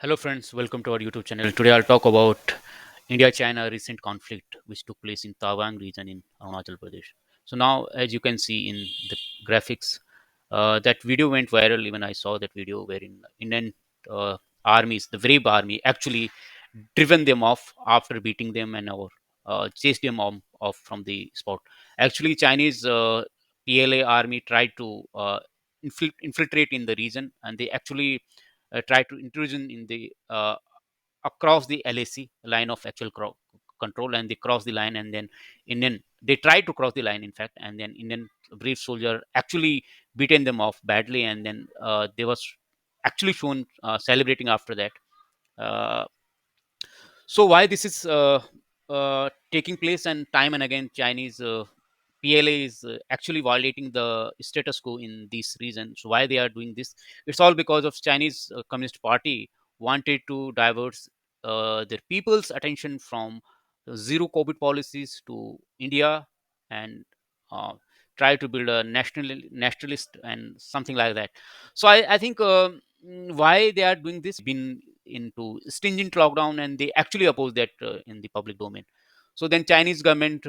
Hello, friends. Welcome to our YouTube channel. Today, I'll talk about India-China recent conflict, which took place in Tawang region in Arunachal Pradesh. So now, as you can see in the graphics, that video went viral. Even I saw that video wherein Indian armies, the brave army, actually driven them off after beating them and or chased them off from the spot. Actually, Chinese PLA army tried to infiltrate in the region, and they actually tried to intrusion in the across the LAC line of actual control, and they crossed the line, and then Indian they tried to cross the line, in fact, and then Indian brave soldier actually beaten them off badly, and then they was actually shown celebrating after that. Uh, so why this is taking place, and time and again Chinese PLA is actually violating the status quo in this region. So why they are doing this? It's all because of Chinese Communist Party wanted to divert their people's attention from zero COVID policies to India, and uh, try to build a nationalist and something like that. So I think why they are doing this, been into stringent lockdown, and they actually oppose that in the public domain. So then Chinese government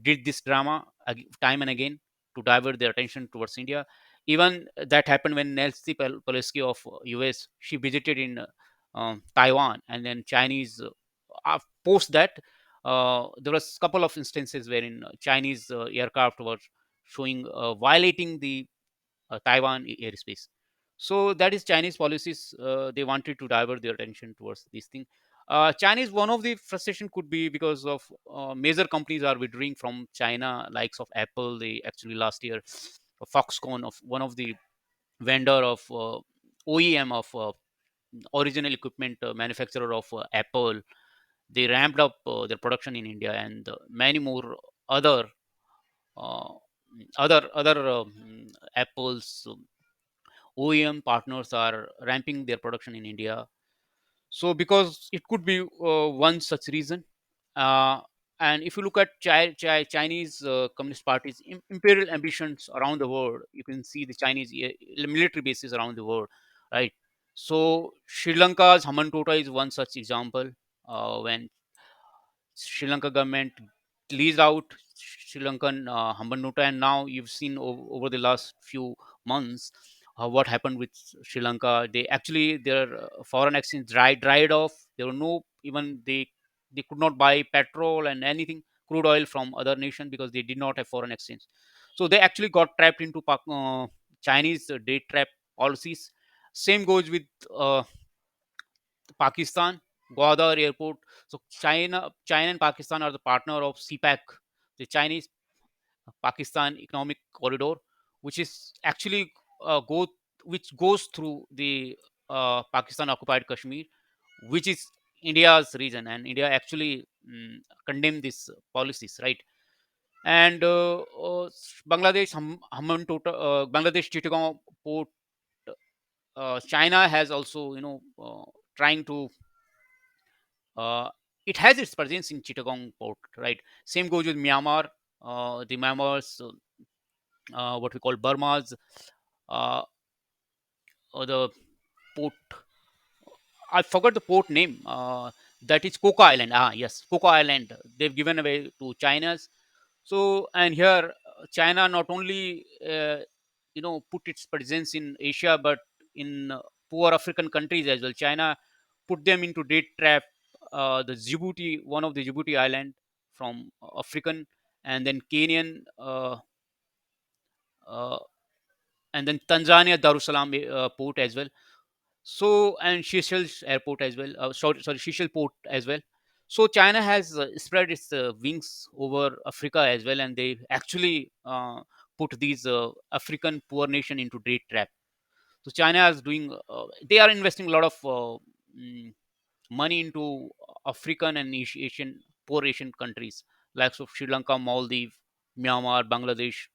did this drama time and again to divert their attention towards India. Even that happened when Nancy Pelosi of US, she visited in Taiwan, and then Chinese post that there was a couple of instances wherein Chinese aircraft were showing violating the Taiwan airspace. So that is Chinese policies. They wanted to divert their attention towards this thing. Chinese, one of the frustration could be because of major companies are withdrawing from China, likes of Apple. They actually last year, Foxconn, of one of the vendor of OEM of original equipment manufacturer of Apple, they ramped up their production in India, and many more other uh, other Apple's OEM partners are ramping their production in India. So, because it could be one such reason. Uh, and if you look at Chinese Communist Party's imperial ambitions around the world, you can see the Chinese military bases around the world, right? So, Sri Lanka's Hambantota is one such example. When Sri Lanka government leased out Sri Lankan Hambantota, and now you've seen over the last few months what happened with Sri Lanka. They actually their foreign exchange dried off. There were no, even they could not buy petrol and anything crude oil from other nation because they did not have foreign exchange. So they actually got trapped into Chinese debt trap policies. Same goes with Pakistan, Gwadar Airport. So China and Pakistan are the partner of CPAC, the Chinese Pakistan Economic Corridor, which is actually go which goes through the Pakistan occupied Kashmir, which is India's region, and India actually condemned these policies, right? And Bangladesh Chittagong port. China has also, trying to it has its presence in Chittagong port, right? Same goes with Myanmar. The Myanmar's what we call Burma's uh, the port. I forgot the port name. That is Coca Island. Ah, yes, Coca Island. They've given away to China's. So, and here China not only put its presence in Asia, but in poor African countries as well. China put them into debt trap. The Djibouti, one of the Djibouti island from African, and then Kenyan, uh, and then Tanzania Darussalam port as well. So, and Seychelles airport as well. Sorry, Seychelles port as well. So China has spread its wings over Africa as well, and they actually put these African poor nation into debt trap. So China is doing. They are investing a lot of mm, money into African and Asian poor Asian countries like of Sri Lanka, Maldives, Myanmar, Bangladesh,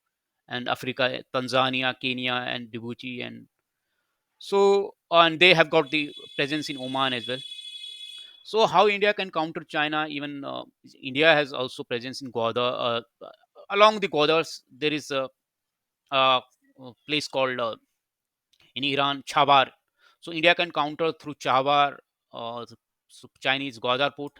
and Africa, Tanzania, Kenya, and Djibouti, and so and they have got the presence in Oman as well. So how India can counter China? Even India has also presence in Gwadar. Along the Gwadars, there is a place called in Iran Chabar. So India can counter through Chabar Chinese Gwadar port,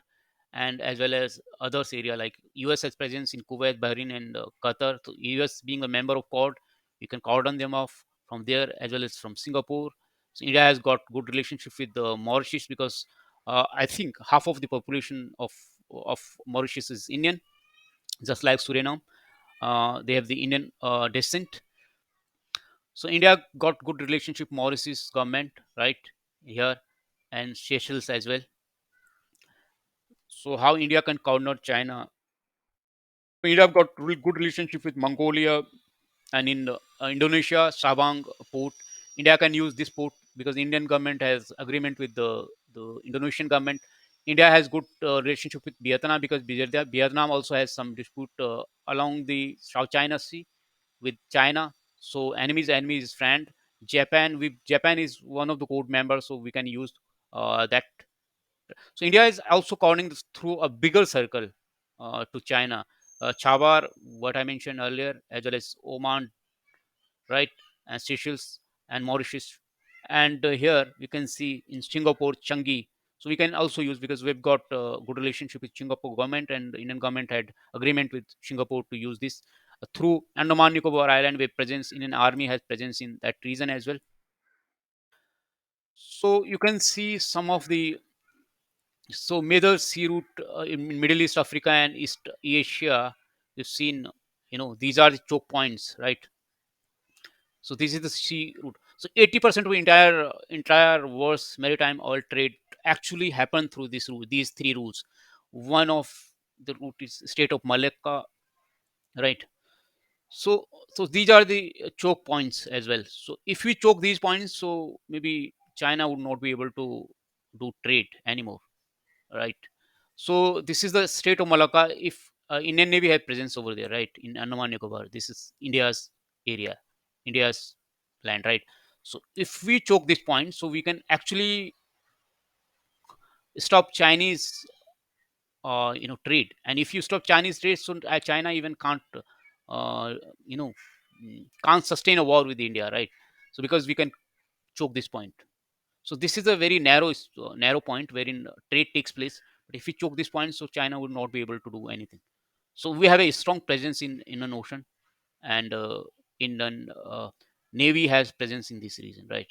and as well as others area like US has presence in Kuwait, Bahrain, and Qatar. So US being a member of Quad, you can cordon them off from there as well as from Singapore. So India has got good relationship with Mauritius because I think half of the population of Mauritius is Indian, just like Suriname. They have the Indian descent. So India got good relationship Mauritius government right here, and Seychelles as well. So how India can counter China? India have got really good relationship with Mongolia, and in Indonesia, Sabang port. India can use this port because Indian government has agreement with the Indonesian government. India has good relationship with Vietnam because Vietnam also has some dispute along the South China Sea with China. So enemy is friend. Japan is one of the code members, so we can use that. So India is also counting this through a bigger circle to China. Chabar, what I mentioned earlier, as well as Oman, right, and Seychelles and Mauritius. And here we can see in Singapore, Changi. So we can also use because we've got good relationship with Singapore government, and the Indian government had agreement with Singapore to use this through Andaman Nicobar Island. Where presence Indian Army has presence in that region as well. So you can see some of the major sea route in Middle East, Africa, and East Asia. You've seen, these are the choke points, right? So this is the sea route. So 80% of entire world's maritime oil trade actually happened through this route, these three routes. One of the route is State of Malacca, right? So these are the choke points as well. So if we choke these points, so maybe China would not be able to do trade anymore, right? So this is the State of Malacca. If Indian Navy had presence over there, right, in Andaman Nicobar, this is India's area, India's land, right? So if we choke this point, so we can actually stop Chinese, trade. And if you stop Chinese trade, so China even can't, uh, you know, can't sustain a war with India, right? So because we can choke this point. So this is a very narrow point wherein trade takes place. But if we choke this point, so China would not be able to do anything. So we have a strong presence in an ocean, and Indian Navy has presence in this region, right?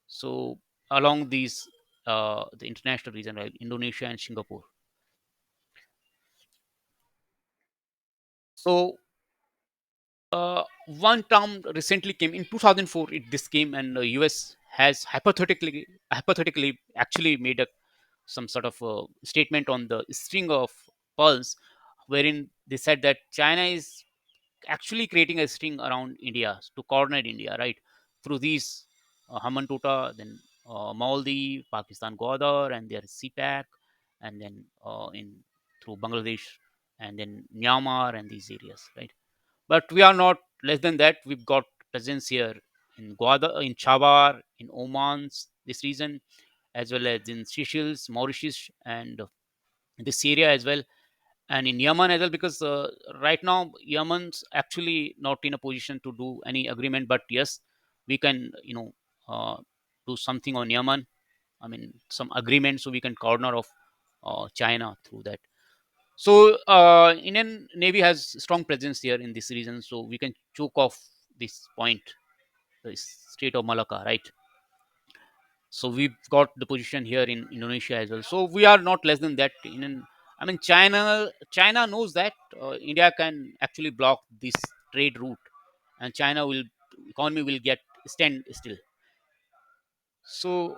So along these the international region, right, Indonesia and Singapore. So one term recently came in 2004. This came, and the US has hypothetically actually made some sort of statement on the string of pearls, wherein they said that China is actually creating a string around India to corner India, right? Through these Hamantuta, then Maldives, Pakistan Gwadar, and their CPAC, and then in through Bangladesh, and then Myanmar and these areas, right? But we are not less than that. We've got presence here in Gwadar, in Chabar, in Oman's this region, as well as in Seychelles, Mauritius, and this area as well, and in Yemen as well, because right now Yemen's actually not in a position to do any agreement. But yes, we can, do something on Yemen. I mean, some agreement, so we can corner of China through that. So Indian Navy has strong presence here in this region, so we can choke off this point, the State of Malacca, right? So we've got the position here in Indonesia as well. So we are not less than that. I mean, China knows that India can actually block this trade route, and China will economy will get stand still. So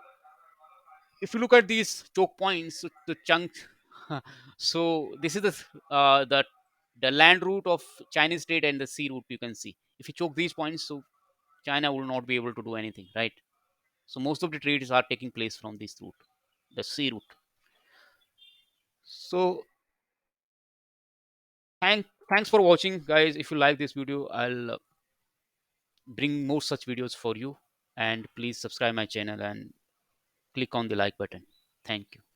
if you look at these choke points, so the chunk, so this is the land route of Chinese trade and the sea route. You can see if you choke these points, so China will not be able to do anything, right? So most of the trades are taking place from this route, the sea route. So thanks for watching, guys. If you like this video, I'll bring more such videos for you. And please subscribe my channel and click on the like button. Thank you.